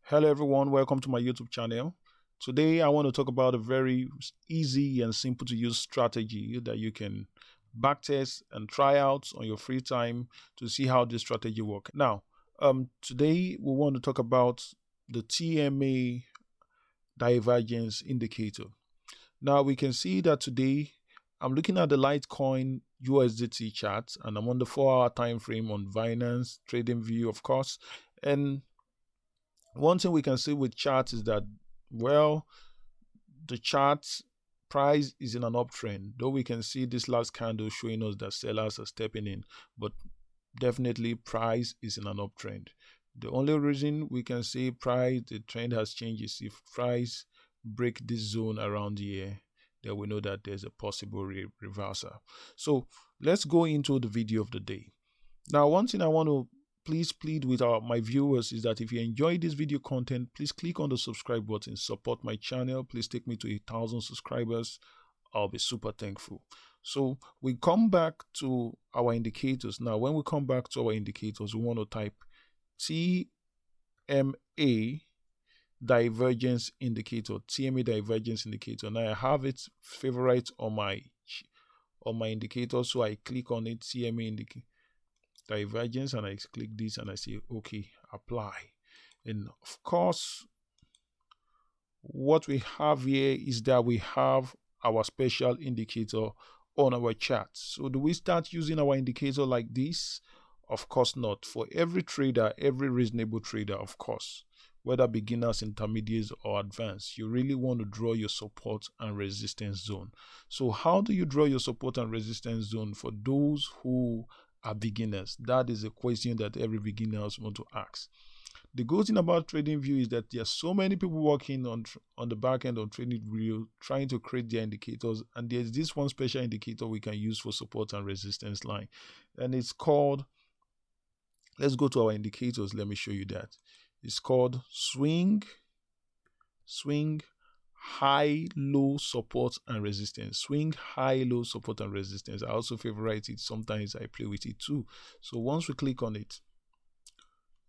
Hello everyone, welcome to my YouTube channel. Today I want to talk about a very easy and simple to use strategy that you can backtest and try out on your free time to see how this strategy works. Now, today we want to talk about the TMA Divergence Indicator. Now we can see that today I'm looking at the Litecoin USDT chart and I'm on the 4-hour time frame on Binance TradingView, of course. And one thing we can see with charts is that, well, the chart price is in an uptrend, though we can see this last candle showing us that sellers are stepping in, but definitely price is in an uptrend. The only reason we can say the trend has changed is if price break this zone around here, then we know that there's a possible reversal. So let's go into the video of the day. Now, one thing I want to please plead with my viewers is that if you enjoy this video content, please click on the subscribe button, support my channel. Please take me to 1,000 subscribers. I'll be super thankful. So we come back to our indicators. Now, when we come back to our indicators, we want to type TMA Divergence Indicator, TMA Divergence Indicator. Now I have it favorite on my indicator, so I click on it, TMA Indicator Divergence, and I click this and I say okay, apply. And of course what we have here is that we have our special indicator on our chart. So do we start using our indicator like this? Of course not. For every trader, every reasonable trader, of course, whether beginners, intermediates, or advanced, you really want to draw your support and resistance zone. So how do you draw your support and resistance zone for those who are beginners? That is a question that every beginner wants to ask. The good thing about TradingView is that there are so many people working on the back end of TradingView trying to create their indicators, and there's this one special indicator we can use for support and resistance line, and it's called, let's go to our indicators, let me show you that. It's called swing high low support and resistance. Swing high low support and resistance. I also favorite it. Sometimes I play with it too. So once we click on it,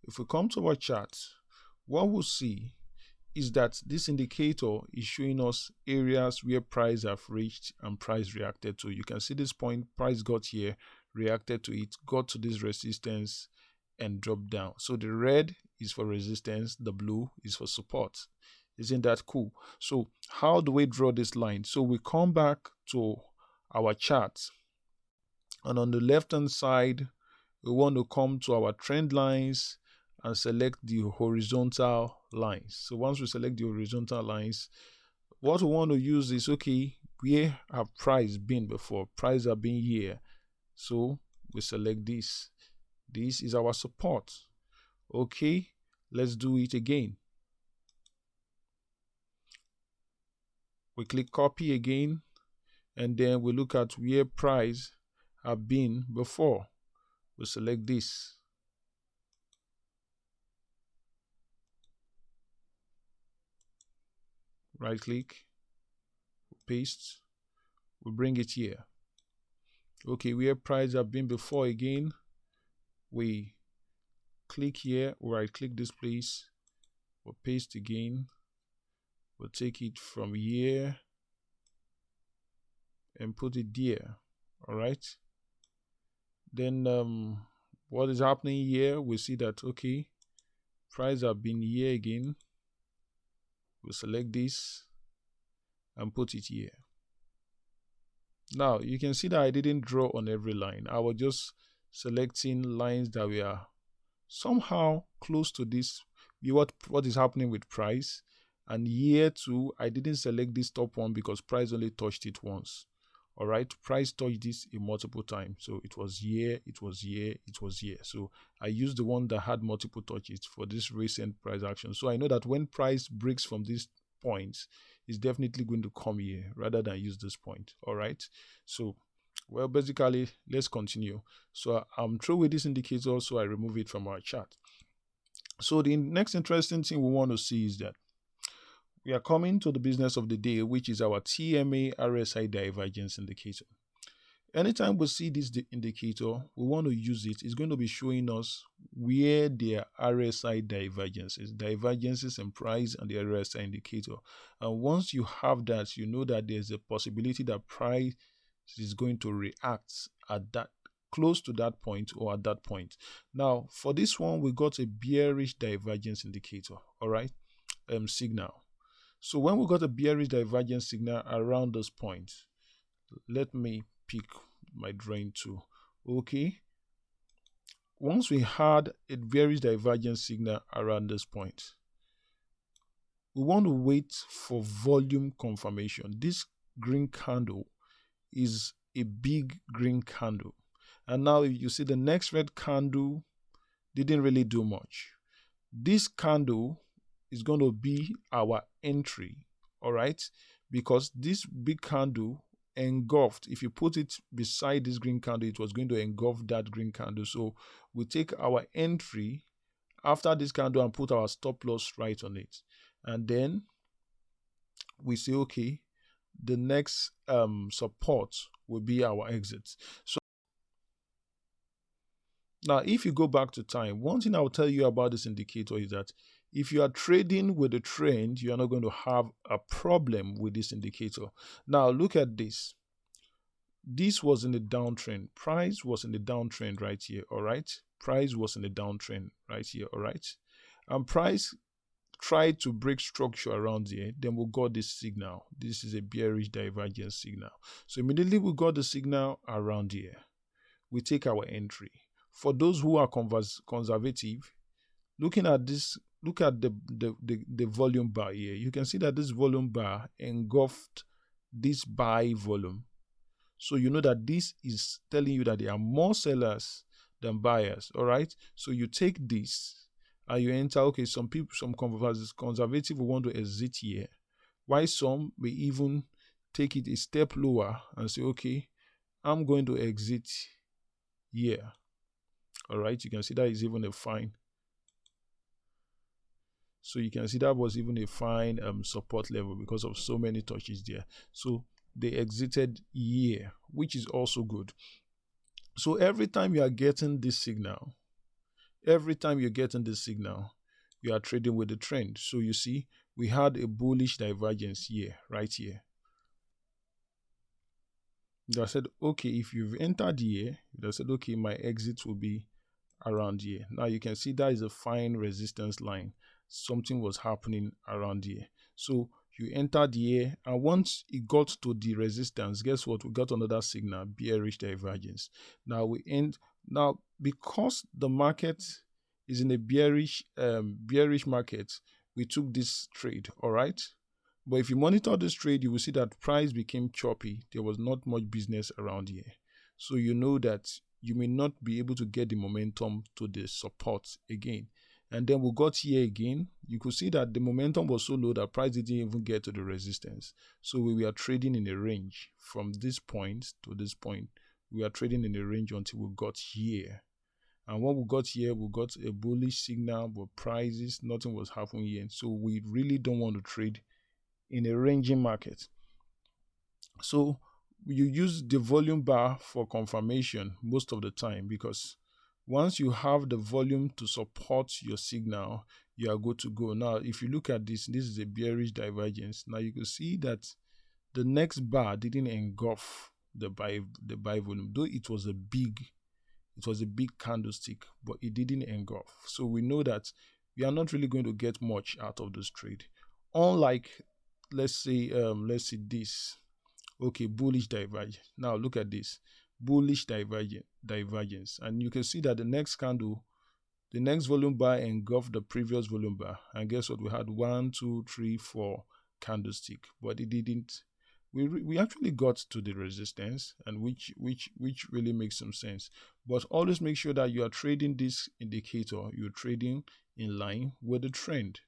if we come to our chart, what we'll see is that this indicator is showing us areas where price have reached and price reacted to. You can see this point, price got here, reacted to it, got to this resistance and dropped down. So the red is for resistance, the blue is for support. Isn't that cool? So how do we draw this line? So we come back to our chart, and on the left hand side we want to come to our trend lines and select the horizontal lines. So once we select the horizontal lines, what we want to use is, okay, where have price been before? Price have been here, so we select this. This is our support. Okay, let's do it again. We click copy again, and then we look at where price have been before. We select this. Right click, paste, we bring it here. Okay, where price have been before again, we click here, or I click this place, we'll paste again. We'll take it from here and put it there. All right. Then what is happening here? We see that, okay, price have been here again. We'll select this and put it here. Now you can see that I didn't draw on every line. I was just selecting lines that were somehow close to this, what is happening with price. And here too, I didn't select this top one because price only touched it once. All right, price touched this a multiple times. So it was here, it was here, it was here. So I used the one that had multiple touches for this recent price action. So I know that when price breaks from this point, it's definitely going to come here rather than use this point. All right. So, well, basically, let's continue. So I'm through with this indicator, so I remove it from our chart. So the next interesting thing we want to see is that we are coming to the business of the day, which is our TMA RSI Divergence Indicator. Anytime we see this indicator, we want to use it. It's going to be showing us where there are RSI divergences in price and the RSI indicator. And once you have that, you know that there's a possibility that price is going to react at that close to that point or at that point. Now, for this one, we got a bearish divergence indicator, all right, signal. So when we got a bearish divergence signal around this point, let me pick my drawing tool. Okay, once we had a bearish divergence signal around this point, we want to wait for volume confirmation. This green candle is a big green candle, and now if you see the next red candle didn't really do much. This candle is going to be our entry, all right, because this big candle engulfed. If you put it beside this green candle, it was going to engulf that green candle. So we take our entry after this candle and put our stop loss right on it, and then we say, okay, the next support will be our exit. So now, if you go back to time, one thing I'll tell you about this indicator is that if you are trading with a trend, you are not going to have a problem with this indicator. Now, look at this. This was in the downtrend. Price was in the downtrend right here, all right? Price was in the downtrend right here, all right? And price tried to break structure around here. Then we got this signal. This is a bearish divergence signal. So immediately we got the signal around here. We take our entry. For those who are conservative, looking at this, look at the volume bar here. You can see that this volume bar engulfed this buy volume. So you know that this is telling you that there are more sellers than buyers, all right? So you take this and you enter, okay, some people, some conservative will want to exit here. Why some may even take it a step lower and say, okay, I'm going to exit here. All right, you can see that is even a fine. So you can see that was even a fine support level because of so many touches there. So they exited here, which is also good. So every time you are getting this signal, you are trading with the trend. So you see, we had a bullish divergence here, right here. I said, okay, if you've entered here, I said, okay, my exit will be around here. Now you can see that is a fine resistance line. Something was happening around here. So you entered here, and once it got to the resistance, guess what? We got another signal, bearish divergence. Now because the market is in a bearish market, we took this trade, all right? But if you monitor this trade, you will see that price became choppy. There was not much business around here. So you know that you may not be able to get the momentum to the support again. And then we got here again. You could see that the momentum was so low that price didn't even get to the resistance. So we were trading in a range from this point to this point. We are trading in a range until we got here. And when we got here, we got a bullish signal, but prices, nothing was happening here. So we really don't want to trade in a ranging market. So you use the volume bar for confirmation most of the time, because once you have the volume to support your signal, you are good to go. Now, if you look at this is a bearish divergence. Now you can see that the next bar didn't engulf the buy volume, though it was a big candlestick, but it didn't engulf. So we know that we are not really going to get much out of this trade. Unlike, let's say this. Okay, bullish divergence. Now look at this, bullish divergence, and you can see that the next candle, the next volume bar engulfed the previous volume bar, and guess what? We had 1, 2, 3, 4 candlestick, but it didn't. We actually got to the resistance, and which really makes some sense. But always make sure that you are trading this indicator, you're trading in line with the trend.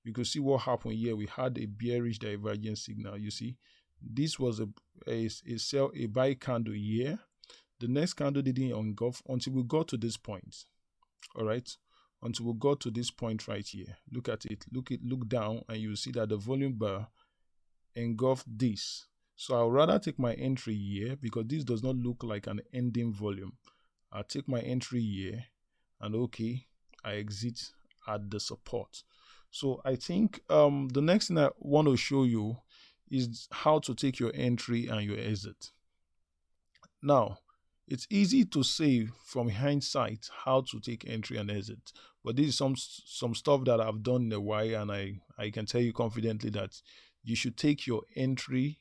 You can see what happened here. We had a bearish divergence signal. You see, this was a buy candle here. The next candle didn't engulf until we got to this point. All right, until we got to this point right here. Look at it. Look down, and you see that the volume bar engulfed this. So I'll rather take my entry here because this does not look like an ending volume. I'll take my entry here and okay, I exit at the support. So I think the next thing I want to show you is how to take your entry and your exit. Now, it's easy to say from hindsight how to take entry and exit, but this is some stuff that I've done in a while, and I can tell you confidently that you should take your entry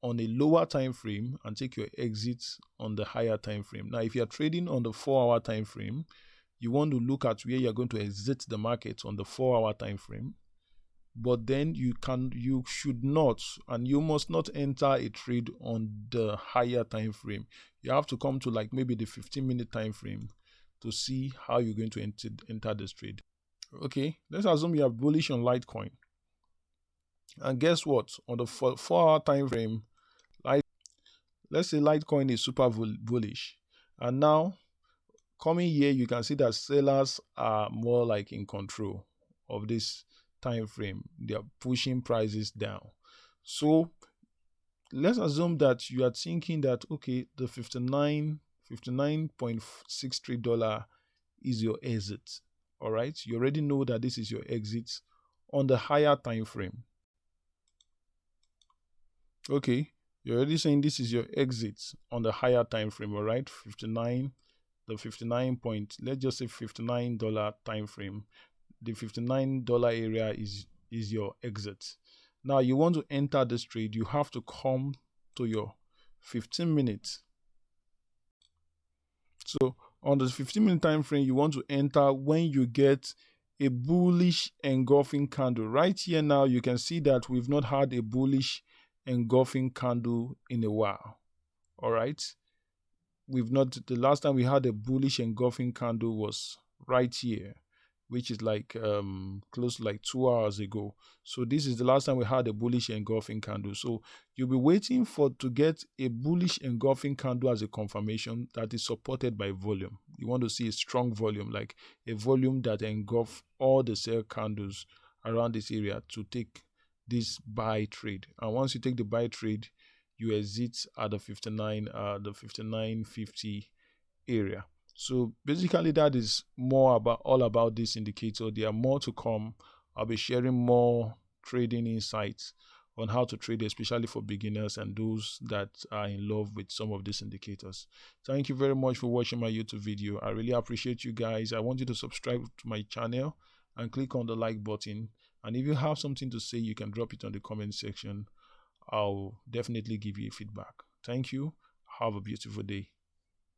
on a lower time frame and take your exit on the higher time frame. Now, if you're trading on the 4-hour time frame, you want to look at where you're going to exit the market on the 4-hour time frame. But then you should not, and you must not enter a trade on the higher time frame. You have to come to like maybe the 15-minute time frame to see how you're going to enter this trade. Okay, let's assume you are bullish on Litecoin. And guess what? On the 4-hour time frame, let's say Litecoin is super bullish. And now, coming here, you can see that sellers are more like in control of this time frame. They are pushing prices down. So let's assume that you are thinking that okay, the $59.63 is your exit. All right, you already know that this is your exit on the higher time frame. Okay, you're already saying this is your exit on the higher time frame. All right, 59, the 59 point, let's just say $59 time frame. The $59 area is your exit. Now you want to enter this trade, you have to come to your 15 minutes. So on the 15-minute time frame, you want to enter when you get a bullish engulfing candle. Right here now, you can see that we've not had a bullish engulfing candle in a while. All right. The last time we had a bullish engulfing candle was right here, which is like close to like 2 hours ago. So this is the last time we had a bullish engulfing candle. So you'll be waiting to get a bullish engulfing candle as a confirmation that is supported by volume. You want to see a strong volume, like a volume that engulf all the sell candles around this area to take this buy trade. And once you take the buy trade, you exit at the 59.50 area. So basically that is all about this indicator. There are more to come. I'll be sharing more trading insights on how to trade, especially for beginners and those that are in love with some of these indicators. Thank you very much for watching my YouTube video. I really appreciate you guys. I want you to subscribe to my channel and click on the like button. And if you have something to say, you can drop it on the comment section. I'll definitely give you feedback. Thank you. Have a beautiful day.